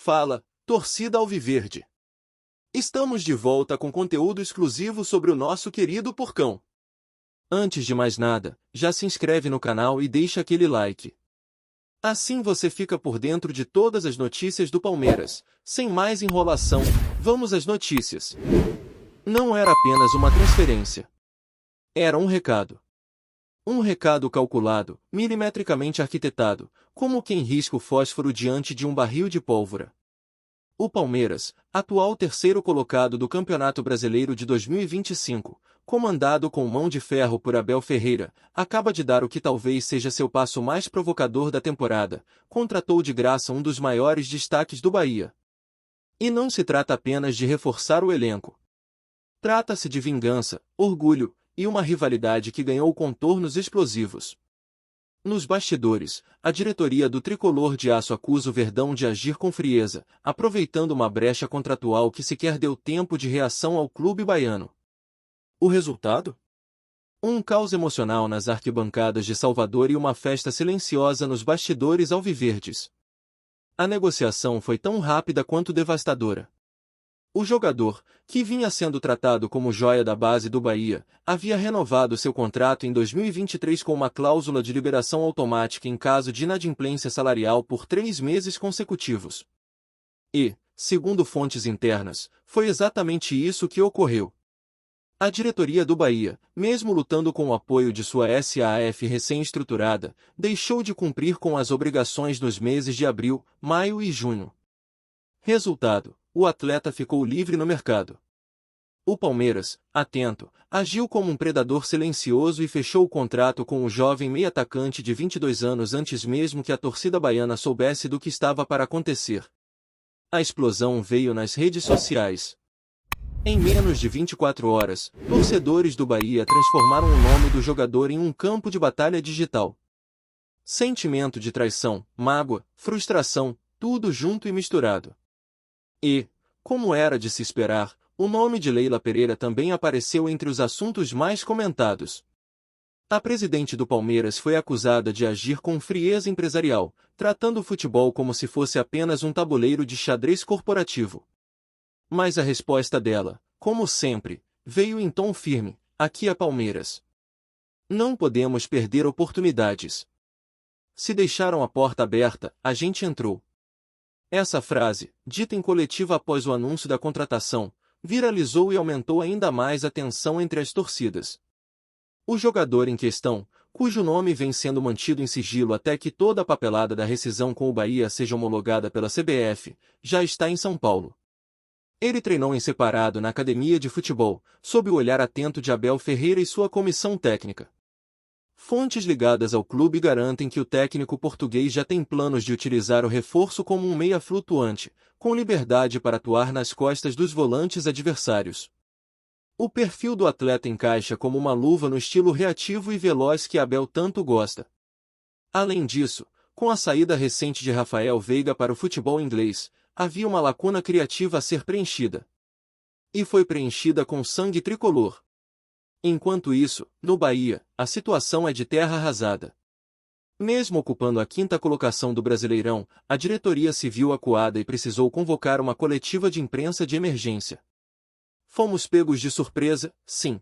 Fala, torcida alviverde! Estamos de volta com conteúdo exclusivo sobre o nosso querido Porcão. Antes de mais nada, já se inscreve no canal e deixa aquele like. Assim você fica por dentro de todas as notícias do Palmeiras. Sem mais enrolação, vamos às notícias. Não era apenas uma transferência. Era um recado. Um recado calculado, milimetricamente arquitetado, como quem risca o fósforo diante de um barril de pólvora. O Palmeiras, atual terceiro colocado do Campeonato Brasileiro de 2025, comandado com mão de ferro por Abel Ferreira, acaba de dar o que talvez seja seu passo mais provocador da temporada, contratou de graça um dos maiores destaques do Bahia. E não se trata apenas de reforçar o elenco. Trata-se de vingança, orgulho, e uma rivalidade que ganhou contornos explosivos. Nos bastidores, a diretoria do Tricolor de Aço acusa o Verdão de agir com frieza, aproveitando uma brecha contratual que sequer deu tempo de reação ao clube baiano. O resultado? Um caos emocional nas arquibancadas de Salvador e uma festa silenciosa nos bastidores alviverdes. A negociação foi tão rápida quanto devastadora. O jogador, que vinha sendo tratado como joia da base do Bahia, havia renovado seu contrato em 2023 com uma cláusula de liberação automática em caso de inadimplência salarial por 3 meses consecutivos. E, segundo fontes internas, foi exatamente isso que ocorreu. A diretoria do Bahia, mesmo lutando com o apoio de sua SAF recém-estruturada, deixou de cumprir com as obrigações nos meses de abril, maio e junho. Resultado: o atleta ficou livre no mercado. O Palmeiras, atento, agiu como um predador silencioso e fechou o contrato com o jovem meio-atacante de 22 anos antes mesmo que a torcida baiana soubesse do que estava para acontecer. A explosão veio nas redes sociais. Em menos de 24 horas, torcedores do Bahia transformaram o nome do jogador em um campo de batalha digital. Sentimento de traição, mágoa, frustração, tudo junto e misturado. E, como era de se esperar, o nome de Leila Pereira também apareceu entre os assuntos mais comentados. A presidente do Palmeiras foi acusada de agir com frieza empresarial, tratando o futebol como se fosse apenas um tabuleiro de xadrez corporativo. Mas a resposta dela, como sempre, veio em tom firme: aqui é Palmeiras. Não podemos perder oportunidades. Se deixaram a porta aberta, a gente entrou. Essa frase, dita em coletiva após o anúncio da contratação, viralizou e aumentou ainda mais a tensão entre as torcidas. O jogador em questão, cujo nome vem sendo mantido em sigilo até que toda a papelada da rescisão com o Bahia seja homologada pela CBF, já está em São Paulo. Ele treinou em separado na academia de futebol, sob o olhar atento de Abel Ferreira e sua comissão técnica. Fontes ligadas ao clube garantem que o técnico português já tem planos de utilizar o reforço como um meia flutuante, com liberdade para atuar nas costas dos volantes adversários. O perfil do atleta encaixa como uma luva no estilo reativo e veloz que Abel tanto gosta. Além disso, com a saída recente de Rafael Veiga para o futebol inglês, havia uma lacuna criativa a ser preenchida. E foi preenchida com sangue tricolor. Enquanto isso, no Bahia, a situação é de terra arrasada. Mesmo ocupando a 5ª colocação do Brasileirão, a diretoria se viu acuada e precisou convocar uma coletiva de imprensa de emergência. Fomos pegos de surpresa, sim.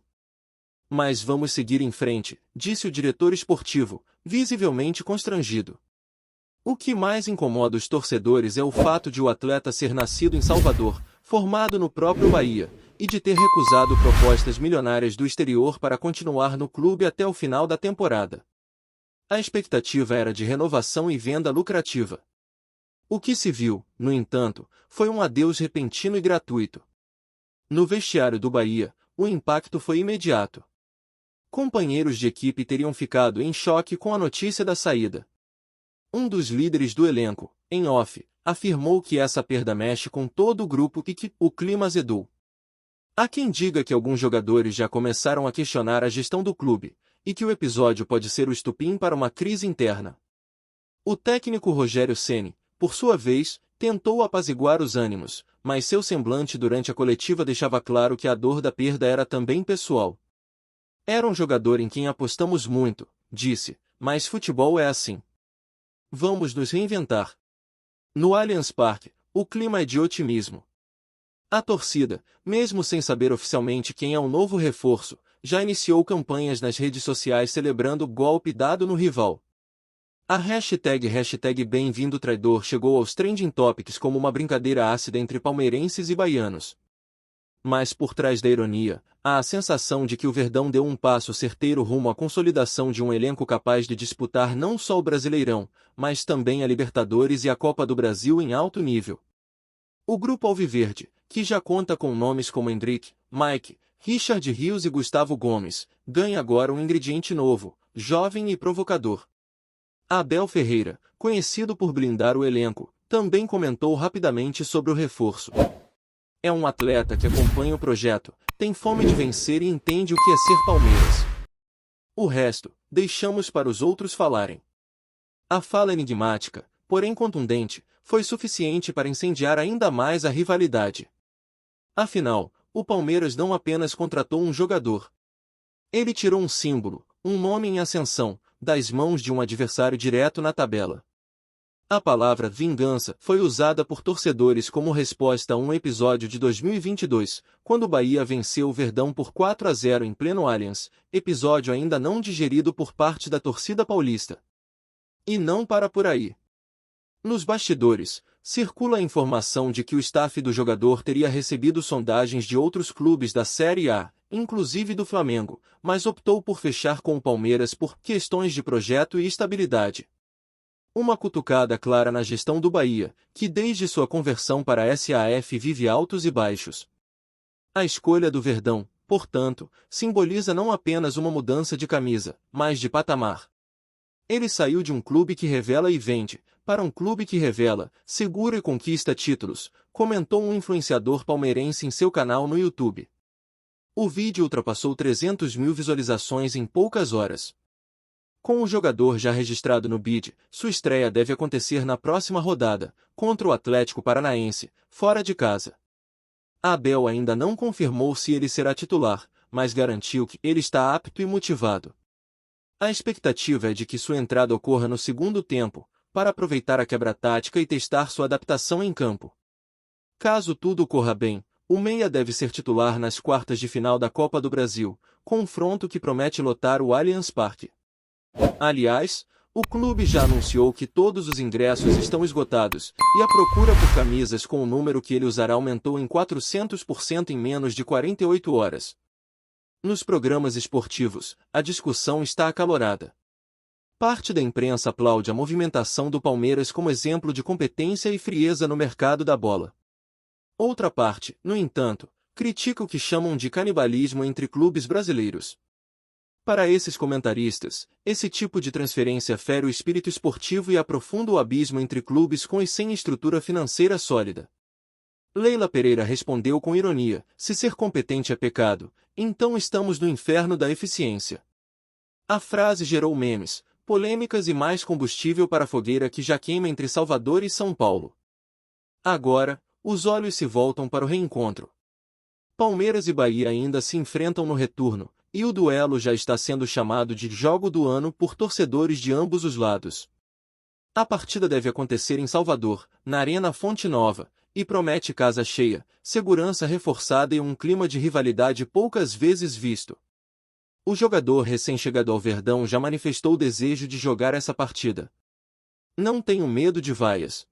Mas vamos seguir em frente, disse o diretor esportivo, visivelmente constrangido. O que mais incomoda os torcedores é o fato de o atleta ser nascido em Salvador, formado no próprio Bahia, e de ter recusado propostas milionárias do exterior para continuar no clube até o final da temporada. A expectativa era de renovação e venda lucrativa. O que se viu, no entanto, foi um adeus repentino e gratuito. No vestiário do Bahia, o impacto foi imediato. Companheiros de equipe teriam ficado em choque com a notícia da saída. Um dos líderes do elenco, em off, afirmou que essa perda mexe com todo o grupo e que o clima azedou. Há quem diga que alguns jogadores já começaram a questionar a gestão do clube, e que o episódio pode ser o estupim para uma crise interna. O técnico Rogério Ceni, por sua vez, tentou apaziguar os ânimos, mas seu semblante durante a coletiva deixava claro que a dor da perda era também pessoal. Era um jogador em quem apostamos muito, disse, mas futebol é assim. Vamos nos reinventar. No Allianz Parque, o clima é de otimismo. A torcida, mesmo sem saber oficialmente quem é o novo reforço, já iniciou campanhas nas redes sociais celebrando o golpe dado no rival. A hashtag Bem-vindo Traidor chegou aos trending topics como uma brincadeira ácida entre palmeirenses e baianos. Mas por trás da ironia, há a sensação de que o Verdão deu um passo certeiro rumo à consolidação de um elenco capaz de disputar não só o Brasileirão, mas também a Libertadores e a Copa do Brasil em alto nível. O grupo Alviverde, que já conta com nomes como Endrick, Mike, Richard Rios e Gustavo Gomes, ganha agora um ingrediente novo, jovem e provocador. Abel Ferreira, conhecido por blindar o elenco, também comentou rapidamente sobre o reforço. É um atleta que acompanha o projeto, tem fome de vencer e entende o que é ser Palmeiras. O resto, deixamos para os outros falarem. A fala enigmática, porém contundente, foi suficiente para incendiar ainda mais a rivalidade. Afinal, o Palmeiras não apenas contratou um jogador. Ele tirou um símbolo, um nome em ascensão, das mãos de um adversário direto na tabela. A palavra vingança foi usada por torcedores como resposta a um episódio de 2022, quando o Bahia venceu o Verdão por 4-0 em pleno Allianz, episódio ainda não digerido por parte da torcida paulista. E não para por aí. Nos bastidores, circula a informação de que o staff do jogador teria recebido sondagens de outros clubes da Série A, inclusive do Flamengo, mas optou por fechar com o Palmeiras por questões de projeto e estabilidade. Uma cutucada clara na gestão do Bahia, que desde sua conversão para a SAF vive altos e baixos. A escolha do Verdão, portanto, simboliza não apenas uma mudança de camisa, mas de patamar. Ele saiu de um clube que revela e vende, para um clube que revela, segura e conquista títulos, comentou um influenciador palmeirense em seu canal no YouTube. O vídeo ultrapassou 300 mil visualizações em poucas horas. Com o jogador já registrado no BID, sua estreia deve acontecer na próxima rodada, contra o Atlético Paranaense, fora de casa. Abel ainda não confirmou se ele será titular, mas garantiu que ele está apto e motivado. A expectativa é de que sua entrada ocorra no segundo tempo, para aproveitar a quebra tática e testar sua adaptação em campo. Caso tudo corra bem, o meia deve ser titular nas quartas de final da Copa do Brasil, confronto que promete lotar o Allianz Parque. Aliás, o clube já anunciou que todos os ingressos estão esgotados, e a procura por camisas com o número que ele usará aumentou em 400% em menos de 48 horas. Nos programas esportivos, a discussão está acalorada. Parte da imprensa aplaude a movimentação do Palmeiras como exemplo de competência e frieza no mercado da bola. Outra parte, no entanto, critica o que chamam de canibalismo entre clubes brasileiros. Para esses comentaristas, esse tipo de transferência fere o espírito esportivo e aprofunda o abismo entre clubes com e sem estrutura financeira sólida. Leila Pereira respondeu com ironia: se ser competente é pecado, então estamos no inferno da eficiência. A frase gerou memes, polêmicas e mais combustível para a fogueira que já queima entre Salvador e São Paulo. Agora, os olhos se voltam para o reencontro. Palmeiras e Bahia ainda se enfrentam no retorno, e o duelo já está sendo chamado de jogo do ano por torcedores de ambos os lados. A partida deve acontecer em Salvador, na Arena Fonte Nova, e promete casa cheia, segurança reforçada e um clima de rivalidade poucas vezes visto. O jogador recém-chegado ao Verdão já manifestou o desejo de jogar essa partida. Não tenho medo de vaias.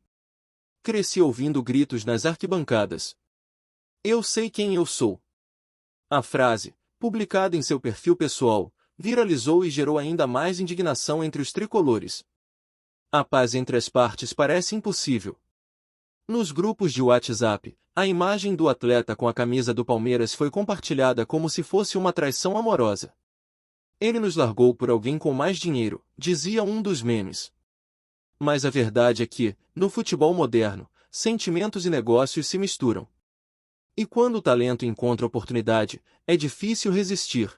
Cresci ouvindo gritos nas arquibancadas. Eu sei quem eu sou. A frase, publicada em seu perfil pessoal, viralizou e gerou ainda mais indignação entre os tricolores. A paz entre as partes parece impossível. Nos grupos de WhatsApp, a imagem do atleta com a camisa do Palmeiras foi compartilhada como se fosse uma traição amorosa. Ele nos largou por alguém com mais dinheiro, dizia um dos memes. Mas a verdade é que, no futebol moderno, sentimentos e negócios se misturam. E quando o talento encontra oportunidade, é difícil resistir.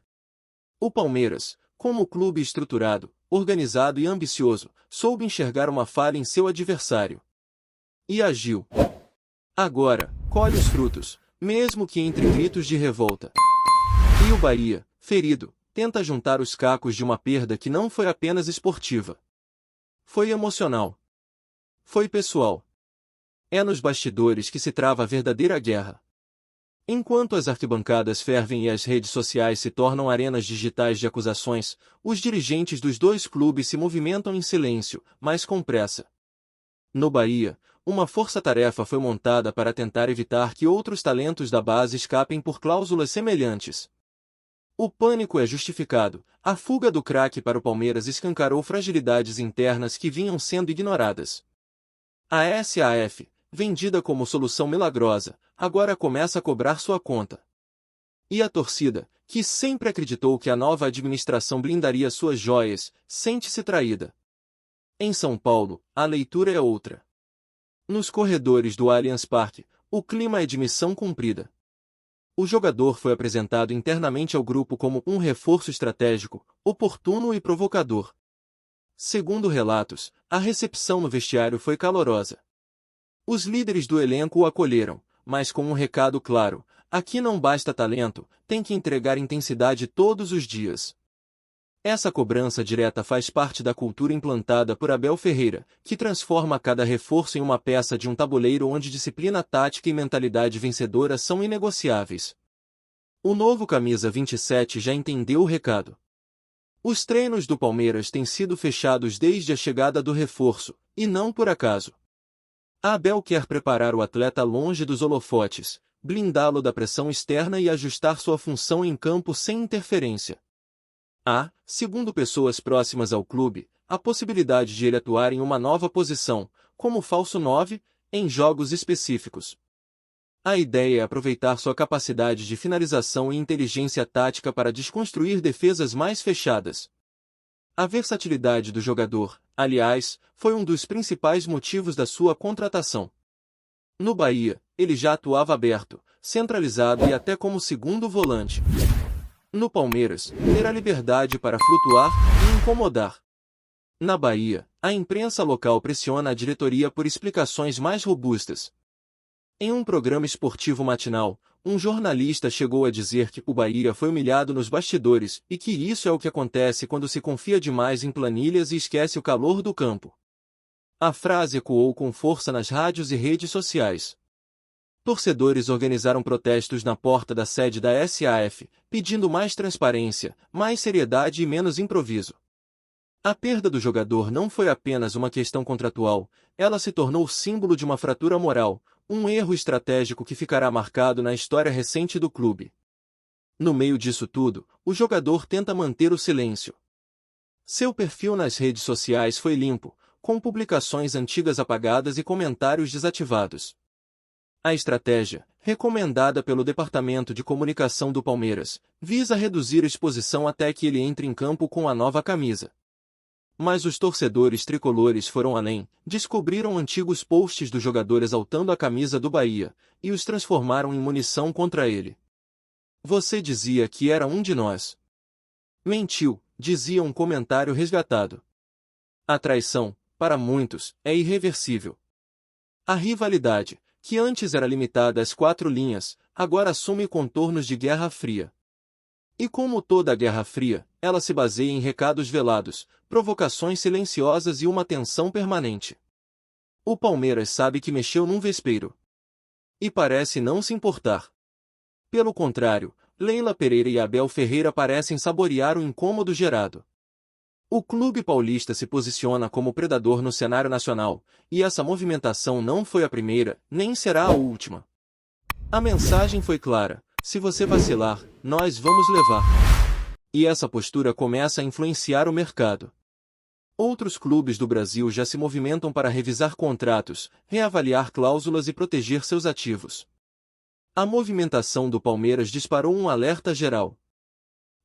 O Palmeiras, como clube estruturado, organizado e ambicioso, soube enxergar uma falha em seu adversário. E agiu. Agora, colhe os frutos, mesmo que entre gritos de revolta. E o Bahia, ferido, tenta juntar os cacos de uma perda que não foi apenas esportiva. Foi emocional. Foi pessoal. É nos bastidores que se trava a verdadeira guerra. Enquanto as arquibancadas fervem e as redes sociais se tornam arenas digitais de acusações, os dirigentes dos dois clubes se movimentam em silêncio, mas com pressa. No Bahia, uma força-tarefa foi montada para tentar evitar que outros talentos da base escapem por cláusulas semelhantes. O pânico é justificado. A fuga do craque para o Palmeiras escancarou fragilidades internas que vinham sendo ignoradas. A SAF, vendida como solução milagrosa, agora começa a cobrar sua conta. E a torcida, que sempre acreditou que a nova administração blindaria suas joias, sente-se traída. Em São Paulo, a leitura é outra. Nos corredores do Allianz Parque, o clima é de missão cumprida. O jogador foi apresentado internamente ao grupo como um reforço estratégico, oportuno e provocador. Segundo relatos, a recepção no vestiário foi calorosa. Os líderes do elenco o acolheram, mas com um recado claro: aqui não basta talento, tem que entregar intensidade todos os dias. Essa cobrança direta faz parte da cultura implantada por Abel Ferreira, que transforma cada reforço em uma peça de um tabuleiro onde disciplina tática e mentalidade vencedora são inegociáveis. O novo camisa 27 já entendeu o recado. Os treinos do Palmeiras têm sido fechados desde a chegada do reforço, e não por acaso. Abel quer preparar o atleta longe dos holofotes, blindá-lo da pressão externa e ajustar sua função em campo sem interferência. Há, segundo pessoas próximas ao clube, a possibilidade de ele atuar em uma nova posição, como falso 9, em jogos específicos. A ideia é aproveitar sua capacidade de finalização e inteligência tática para desconstruir defesas mais fechadas. A versatilidade do jogador, aliás, foi um dos principais motivos da sua contratação. No Bahia, ele já atuava aberto, centralizado e até como segundo volante. No Palmeiras, terá liberdade para flutuar e incomodar. Na Bahia, a imprensa local pressiona a diretoria por explicações mais robustas. Em um programa esportivo matinal, um jornalista chegou a dizer que o Bahia foi humilhado nos bastidores e que isso é o que acontece quando se confia demais em planilhas e esquece o calor do campo. A frase ecoou com força nas rádios e redes sociais. Torcedores organizaram protestos na porta da sede da SAF, pedindo mais transparência, mais seriedade e menos improviso. A perda do jogador não foi apenas uma questão contratual, ela se tornou símbolo de uma fratura moral, um erro estratégico que ficará marcado na história recente do clube. No meio disso tudo, o jogador tenta manter o silêncio. Seu perfil nas redes sociais foi limpo, com publicações antigas apagadas e comentários desativados. A estratégia, recomendada pelo Departamento de Comunicação do Palmeiras, visa reduzir a exposição até que ele entre em campo com a nova camisa. Mas os torcedores tricolores foram além, descobriram antigos posts do jogador exaltando a camisa do Bahia, e os transformaram em munição contra ele. Você dizia que era um de nós. Mentiu, dizia um comentário resgatado. A traição, para muitos, é irreversível. A rivalidade, que antes era limitada às 4 linhas, agora assume contornos de Guerra Fria. E como toda a Guerra Fria, ela se baseia em recados velados, provocações silenciosas e uma tensão permanente. O Palmeiras sabe que mexeu num vespeiro. E parece não se importar. Pelo contrário, Leila Pereira e Abel Ferreira parecem saborear o incômodo gerado. O clube paulista se posiciona como predador no cenário nacional, e essa movimentação não foi a primeira, nem será a última. A mensagem foi clara: se você vacilar, nós vamos levar. E essa postura começa a influenciar o mercado. Outros clubes do Brasil já se movimentam para revisar contratos, reavaliar cláusulas e proteger seus ativos. A movimentação do Palmeiras disparou um alerta geral.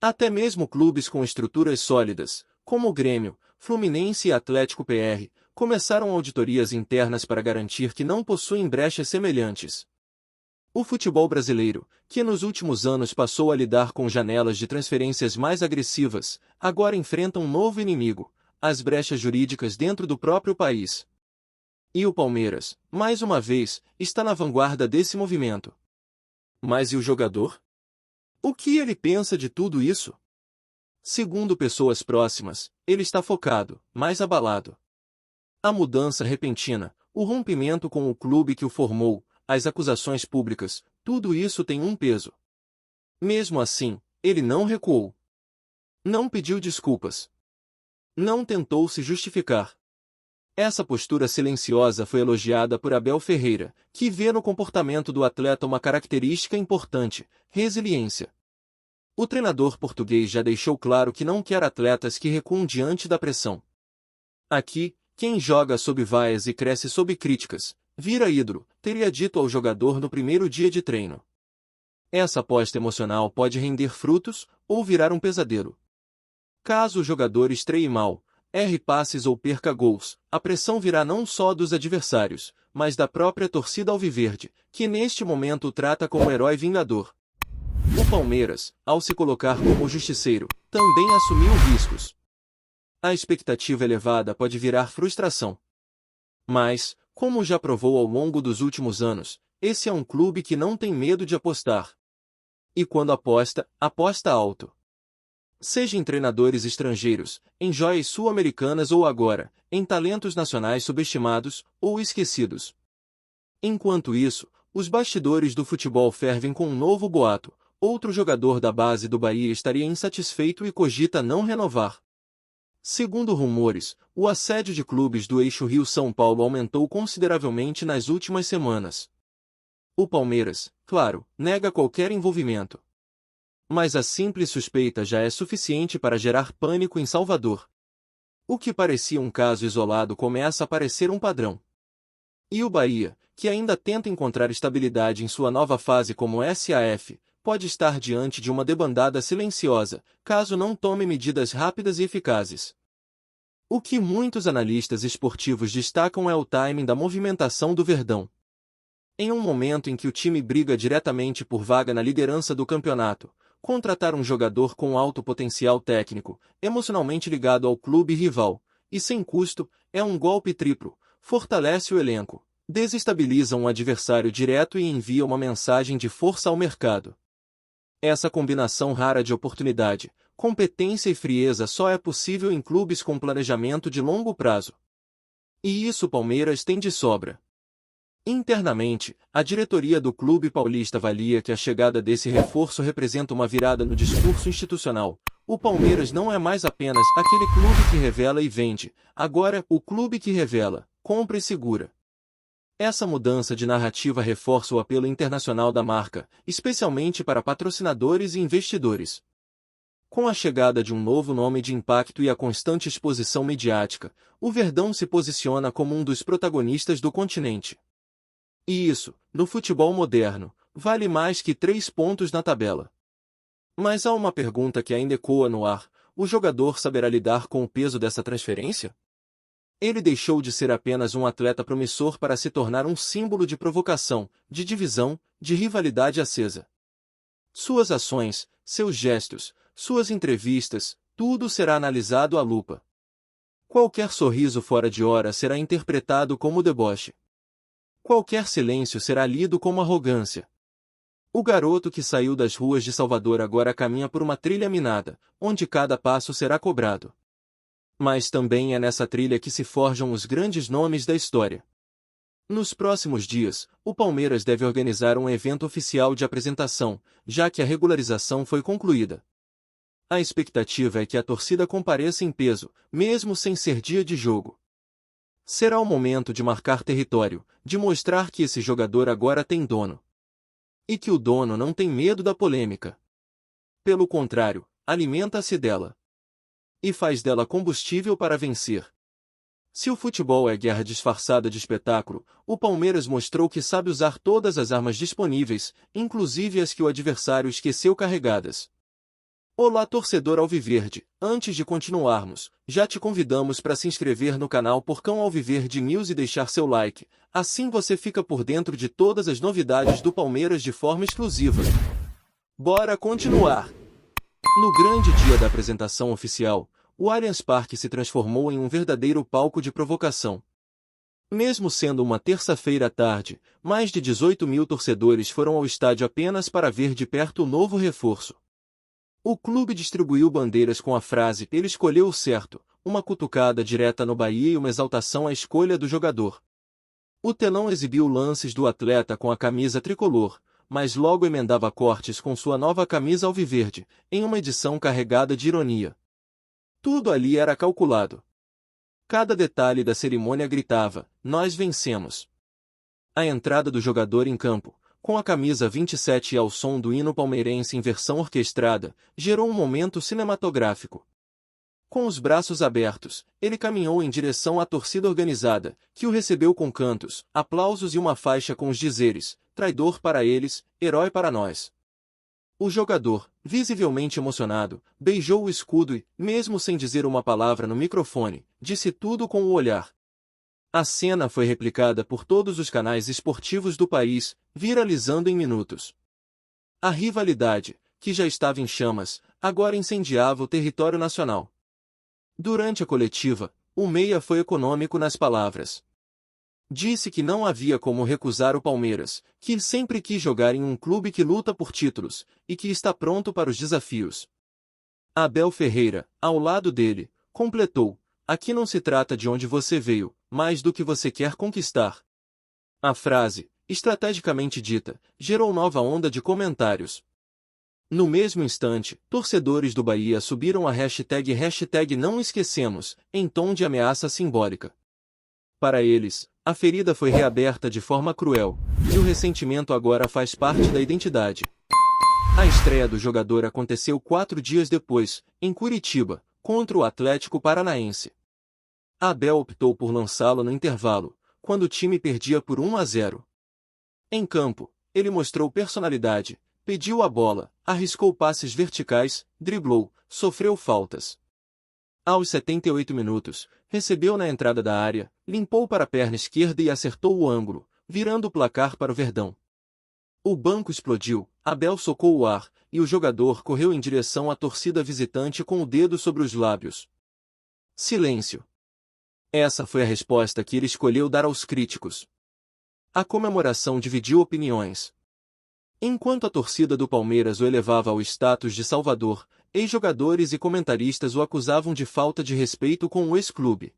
Até mesmo clubes com estruturas sólidas, como o Grêmio, Fluminense e Atlético PR, começaram auditorias internas para garantir que não possuem brechas semelhantes. O futebol brasileiro, que nos últimos anos passou a lidar com janelas de transferências mais agressivas, agora enfrenta um novo inimigo: as brechas jurídicas dentro do próprio país. E o Palmeiras, mais uma vez, está na vanguarda desse movimento. Mas e o jogador? O que ele pensa de tudo isso? Segundo pessoas próximas, ele está focado, mais abalado. A mudança repentina, O rompimento com o clube que o formou, as acusações públicas, tudo isso tem um peso. Mesmo assim, ele não recuou. Não pediu desculpas. Não tentou se justificar. Essa postura silenciosa foi elogiada por Abel Ferreira, que vê no comportamento do atleta uma característica importante: resiliência. O treinador português já deixou claro que não quer atletas que recuam diante da pressão. Aqui, quem joga sob vaias e cresce sob críticas, vira ídolo, teria dito ao jogador no primeiro dia de treino. Essa aposta emocional pode render frutos ou virar um pesadelo. Caso o jogador estreie mal, erre passes ou perca gols, a pressão virá não só dos adversários, mas da própria torcida alviverde, que neste momento o trata como herói vingador. O Palmeiras, ao se colocar como justiceiro, também assumiu riscos. A expectativa elevada pode virar frustração. Mas, como já provou ao longo dos últimos anos, esse é um clube que não tem medo de apostar. E quando aposta, aposta alto. Seja em treinadores estrangeiros, em joias sul-americanas ou agora, em talentos nacionais subestimados ou esquecidos. Enquanto isso, os bastidores do futebol fervem com um novo boato: outro jogador da base do Bahia estaria insatisfeito e cogita não renovar. Segundo rumores, o assédio de clubes do eixo Rio-São Paulo aumentou consideravelmente nas últimas semanas. O Palmeiras, claro, nega qualquer envolvimento. Mas a simples suspeita já é suficiente para gerar pânico em Salvador. O que parecia um caso isolado começa a parecer um padrão. E o Bahia, que ainda tenta encontrar estabilidade em sua nova fase como SAF, pode estar diante de uma debandada silenciosa, caso não tome medidas rápidas e eficazes. O que muitos analistas esportivos destacam é o timing da movimentação do Verdão. Em um momento em que o time briga diretamente por vaga na liderança do campeonato, contratar um jogador com alto potencial técnico, emocionalmente ligado ao clube rival, e sem custo, é um golpe triplo: fortalece o elenco, desestabiliza um adversário direto e envia uma mensagem de força ao mercado. Essa combinação rara de oportunidade, competência e frieza só é possível em clubes com planejamento de longo prazo. E isso o Palmeiras tem de sobra. Internamente, a diretoria do clube paulista avalia que a chegada desse reforço representa uma virada no discurso institucional. O Palmeiras não é mais apenas aquele clube que revela e vende, agora o clube que revela, compra e segura. Essa mudança de narrativa reforça o apelo internacional da marca, especialmente para patrocinadores e investidores. Com a chegada de um novo nome de impacto e a constante exposição midiática, o Verdão se posiciona como um dos protagonistas do continente. E isso, no futebol moderno, vale mais que 3 pontos na tabela. Mas há uma pergunta que ainda ecoa no ar: o jogador saberá lidar com o peso dessa transferência? Ele deixou de ser apenas um atleta promissor para se tornar um símbolo de provocação, de divisão, de rivalidade acesa. Suas ações, seus gestos, suas entrevistas, tudo será analisado à lupa. Qualquer sorriso fora de hora será interpretado como deboche. Qualquer silêncio será lido como arrogância. O garoto que saiu das ruas de Salvador agora caminha por uma trilha minada, onde cada passo será cobrado. Mas também é nessa trilha que se forjam os grandes nomes da história. Nos próximos dias, o Palmeiras deve organizar um evento oficial de apresentação, já que a regularização foi concluída. A expectativa é que a torcida compareça em peso, mesmo sem ser dia de jogo. Será o momento de marcar território, de mostrar que esse jogador agora tem dono. E que o dono não tem medo da polêmica. Pelo contrário, alimenta-se dela. E faz dela combustível para vencer. Se o futebol é guerra disfarçada de espetáculo, o Palmeiras mostrou que sabe usar todas as armas disponíveis, inclusive as que o adversário esqueceu carregadas. Olá, torcedor alviverde, antes de continuarmos, já te convidamos para se inscrever no canal Porcão Alviverde News e deixar seu like, assim você fica por dentro de todas as novidades do Palmeiras de forma exclusiva. Bora continuar! No grande dia da apresentação oficial, o Allianz Parque se transformou em um verdadeiro palco de provocação. Mesmo sendo uma terça-feira à tarde, mais de 18 mil torcedores foram ao estádio apenas para ver de perto o novo reforço. O clube distribuiu bandeiras com a frase "Ele escolheu o certo", uma cutucada direta no Bahia e uma exaltação à escolha do jogador. O telão exibiu lances do atleta com a camisa tricolor, mas logo emendava cortes com sua nova camisa alviverde, em uma edição carregada de ironia. Tudo ali era calculado. Cada detalhe da cerimônia gritava: nós vencemos. A entrada do jogador em campo, com a camisa 27 e ao som do hino palmeirense em versão orquestrada, gerou um momento cinematográfico. Com os braços abertos, ele caminhou em direção à torcida organizada, que o recebeu com cantos, aplausos e uma faixa com os dizeres: traidor para eles, herói para nós. O jogador, visivelmente emocionado, beijou o escudo e, mesmo sem dizer uma palavra no microfone, disse tudo com o olhar. A cena foi replicada por todos os canais esportivos do país, viralizando em minutos. A rivalidade, que já estava em chamas, agora incendiava o território nacional. Durante a coletiva, o Meia foi econômico nas palavras. Disse que não havia como recusar o Palmeiras, que sempre quis jogar em um clube que luta por títulos, e que está pronto para os desafios. Abel Ferreira, ao lado dele, completou: aqui não se trata de onde você veio, mas do que você quer conquistar. A frase, estrategicamente dita, gerou nova onda de comentários. No mesmo instante, torcedores do Bahia subiram a hashtag não esquecemos, em tom de ameaça simbólica. Para eles, a ferida foi reaberta de forma cruel, e o ressentimento agora faz parte da identidade. A estreia do jogador aconteceu 4 dias depois, em Curitiba, contra o Atlético Paranaense. Abel optou por lançá-lo no intervalo, quando o time perdia por 1-0. Em campo, ele mostrou personalidade, pediu a bola, arriscou passes verticais, driblou, sofreu faltas. Aos 78 minutos, recebeu na entrada da área, limpou para a perna esquerda e acertou o ângulo, virando o placar para o Verdão. O banco explodiu, Abel socou o ar, e o jogador correu em direção à torcida visitante com o dedo sobre os lábios. Silêncio. Essa foi a resposta que ele escolheu dar aos críticos. A comemoração dividiu opiniões. Enquanto a torcida do Palmeiras o elevava ao status de salvador, ex-jogadores e comentaristas o acusavam de falta de respeito com o ex-clube.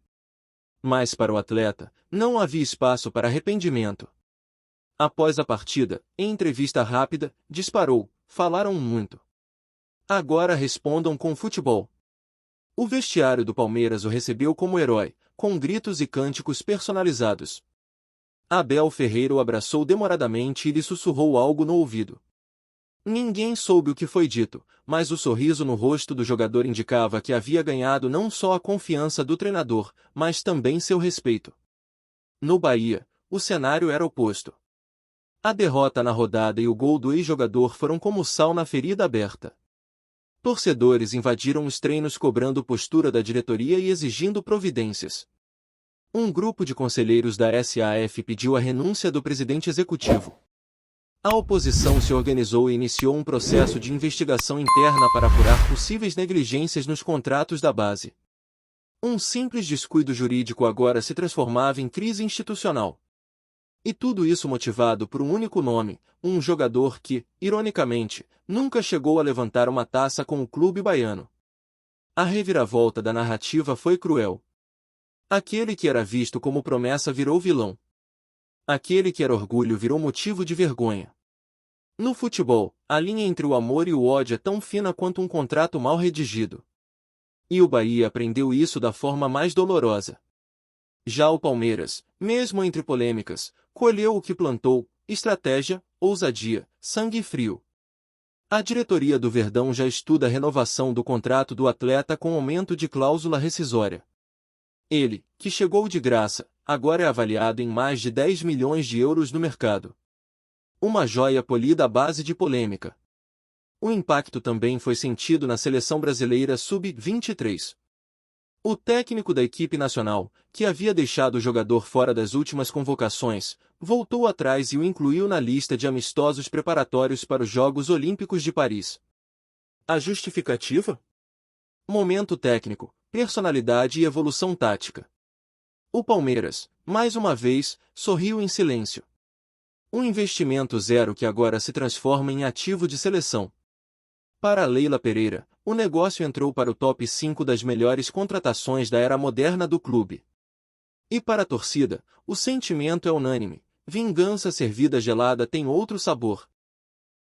Mas para o atleta, não havia espaço para arrependimento. Após a partida, em entrevista rápida, disparou: falaram muito. Agora respondam com futebol. O vestiário do Palmeiras o recebeu como herói, com gritos e cânticos personalizados. Abel Ferreira o abraçou demoradamente e lhe sussurrou algo no ouvido. Ninguém soube o que foi dito, mas o sorriso no rosto do jogador indicava que havia ganhado não só a confiança do treinador, mas também seu respeito. No Bahia, o cenário era oposto. A derrota na rodada e o gol do ex-jogador foram como sal na ferida aberta. Torcedores invadiram os treinos cobrando postura da diretoria e exigindo providências. Um grupo de conselheiros da SAF pediu a renúncia do presidente executivo. A oposição se organizou e iniciou um processo de investigação interna para apurar possíveis negligências nos contratos da base. Um simples descuido jurídico agora se transformava em crise institucional. E tudo isso motivado por um único nome, um jogador que, ironicamente, nunca chegou a levantar uma taça com o clube baiano. A reviravolta da narrativa foi cruel. Aquele que era visto como promessa virou vilão. Aquele que era orgulho virou motivo de vergonha. No futebol, a linha entre o amor e o ódio é tão fina quanto um contrato mal redigido. E o Bahia aprendeu isso da forma mais dolorosa. Já o Palmeiras, mesmo entre polêmicas, colheu o que plantou: estratégia, ousadia, sangue frio. A diretoria do Verdão já estuda a renovação do contrato do atleta com aumento de cláusula rescisória. Ele, que chegou de graça, agora é avaliado em mais de 10 milhões de euros no mercado. Uma joia polida à base de polêmica. O impacto também foi sentido na seleção brasileira sub-23. O técnico da equipe nacional, que havia deixado o jogador fora das últimas convocações, voltou atrás e o incluiu na lista de amistosos preparatórios para os Jogos Olímpicos de Paris. A justificativa? Momento técnico, personalidade e evolução tática. O Palmeiras, mais uma vez, sorriu em silêncio. Um investimento zero que agora se transforma em ativo de seleção. Para Leila Pereira, o negócio entrou para o top 5 das melhores contratações da era moderna do clube. E para a torcida, o sentimento é unânime: vingança servida gelada tem outro sabor.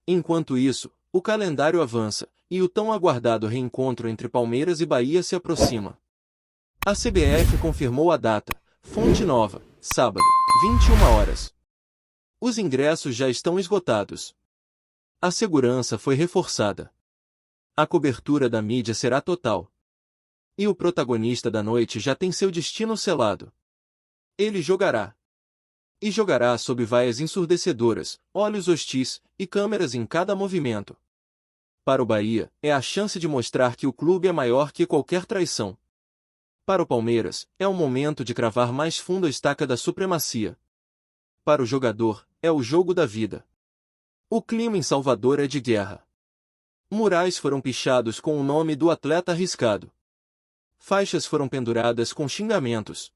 Enquanto isso, o calendário avança, e o tão aguardado reencontro entre Palmeiras e Bahia se aproxima. A CBF confirmou a data, fonte nova, sábado, 21 horas. Os ingressos já estão esgotados. A segurança foi reforçada. A cobertura da mídia será total. E o protagonista da noite já tem seu destino selado. Ele jogará. E jogará sob vaias ensurdecedoras, olhos hostis e câmeras em cada movimento. Para o Bahia, é a chance de mostrar que o clube é maior que qualquer traição. Para o Palmeiras, é o momento de cravar mais fundo a estaca da supremacia. Para o jogador, é o jogo da vida. O clima em Salvador é de guerra. Murais foram pichados com o nome do atleta arriscado. Faixas foram penduradas com xingamentos.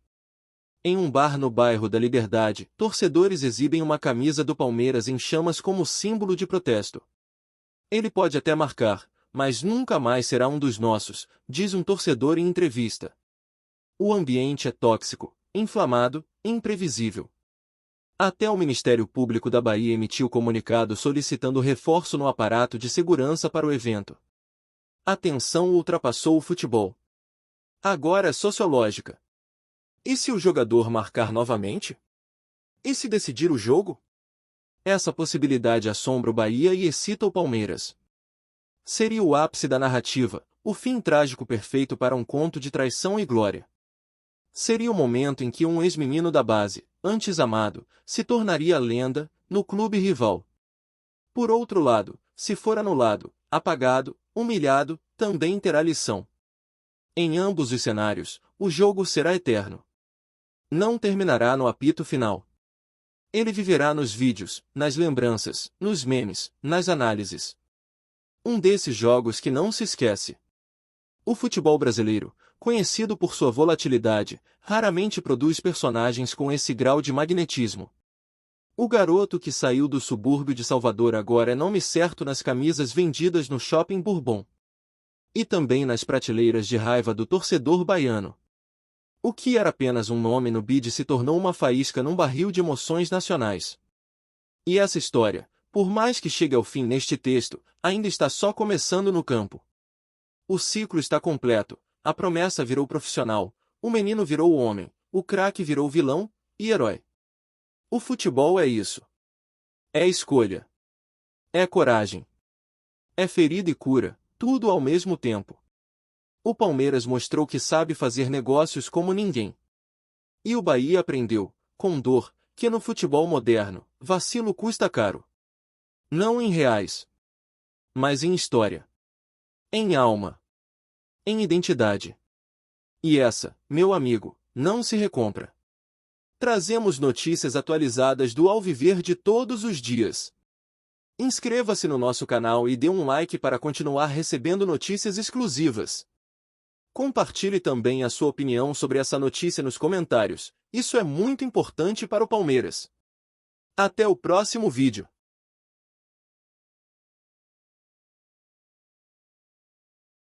Em um bar no bairro da Liberdade, torcedores exibem uma camisa do Palmeiras em chamas como símbolo de protesto. Ele pode até marcar, mas nunca mais será um dos nossos, diz um torcedor em entrevista. O ambiente é tóxico, inflamado, imprevisível. Até o Ministério Público da Bahia emitiu comunicado solicitando reforço no aparato de segurança para o evento. A tensão ultrapassou o futebol. Agora é sociológica. E se o jogador marcar novamente? E se decidir o jogo? Essa possibilidade assombra o Bahia e excita o Palmeiras. Seria o ápice da narrativa, o fim trágico perfeito para um conto de traição e glória. Seria o momento em que um ex-menino da base, antes amado, se tornaria lenda, no clube rival. Por outro lado, se for anulado, apagado, humilhado, também terá lição. Em ambos os cenários, o jogo será eterno. Não terminará no apito final. Ele viverá nos vídeos, nas lembranças, nos memes, nas análises. Um desses jogos que não se esquece. O futebol brasileiro, conhecido por sua volatilidade, raramente produz personagens com esse grau de magnetismo. O garoto que saiu do subúrbio de Salvador agora é nome certo nas camisas vendidas no Shopping Bourbon. E também nas prateleiras de raiva do torcedor baiano. O que era apenas um nome no bid se tornou uma faísca num barril de emoções nacionais. E essa história, por mais que chegue ao fim neste texto, ainda está só começando no campo. O ciclo está completo, a promessa virou profissional, o menino virou homem, o craque virou vilão e herói. O futebol é isso. É escolha. É coragem. É ferida e cura, tudo ao mesmo tempo. O Palmeiras mostrou que sabe fazer negócios como ninguém. E o Bahia aprendeu, com dor, que no futebol moderno, vacilo custa caro. Não em reais, mas em história. Em alma. Em identidade. E essa, meu amigo, não se recompra. Trazemos notícias atualizadas do Alviverde todos os dias. Inscreva-se no nosso canal e dê um like para continuar recebendo notícias exclusivas. Compartilhe também a sua opinião sobre essa notícia nos comentários, isso é muito importante para o Palmeiras. Até o próximo vídeo.